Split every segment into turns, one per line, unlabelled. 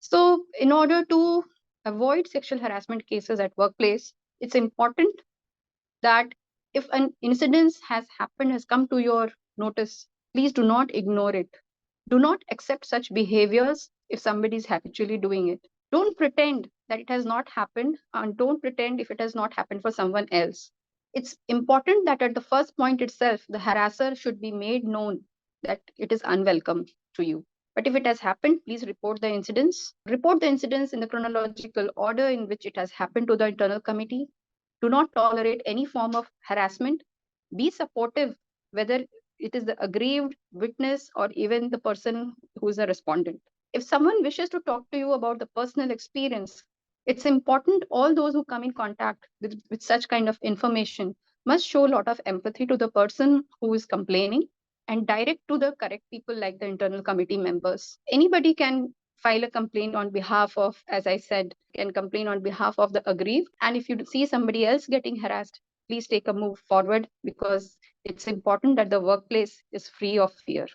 So in order to avoid sexual harassment cases at workplace, it's important that if an incident has happened, has come to your notice, please do not ignore it. Do not accept such behaviors if somebody is habitually doing it. Don't pretend that it has not happened, and don't pretend if it has not happened for someone else. It's important that at the first point itself, the harasser should be made known that it is unwelcome to you. But if it has happened, please report the incidents. Report the incidents in the chronological order in which it has happened to the internal committee. Do not tolerate any form of harassment. Be supportive, whether it is the aggrieved witness or even the person who is a respondent. If someone wishes to talk to you about the personal experience, it's important all those who come in contact with such kind of information must show a lot of empathy to the person who is complaining and direct to the correct people like the internal committee members. Anybody can file a complaint on behalf of, as I said, can complain on behalf of the aggrieved. And if you see somebody else getting harassed, please take a move forward, because it's important that the workplace is free of fear.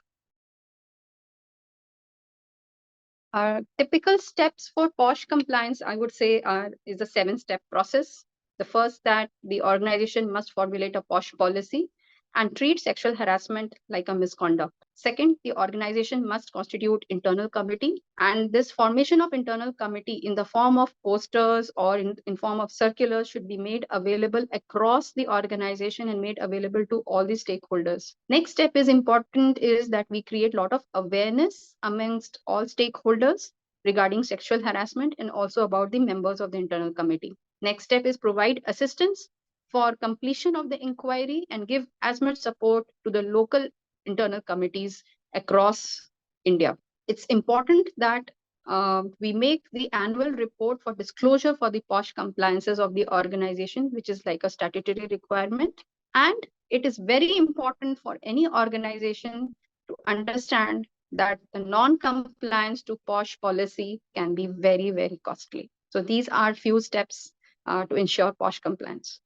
Typical steps for POSH compliance, I would say, is a 7-step process. The first, that the organization must formulate a POSH policy and treat sexual harassment like a misconduct. Second, the organization must constitute internal committee, and this formation of internal committee in the form of posters or in form of circulars should be made available across the organization and made available to all the stakeholders. Next step is important, is that we create a lot of awareness amongst all stakeholders regarding sexual harassment and also about the members of the internal committee. Next step is provide assistance for completion of the inquiry and give as much support to the local internal committees across India. It's important that we make the annual report for disclosure for the POSH compliances of the organization, which is like a statutory requirement. And it is very important for any organization to understand that the non-compliance to POSH policy can be very, very costly. So these are few steps to ensure POSH compliance.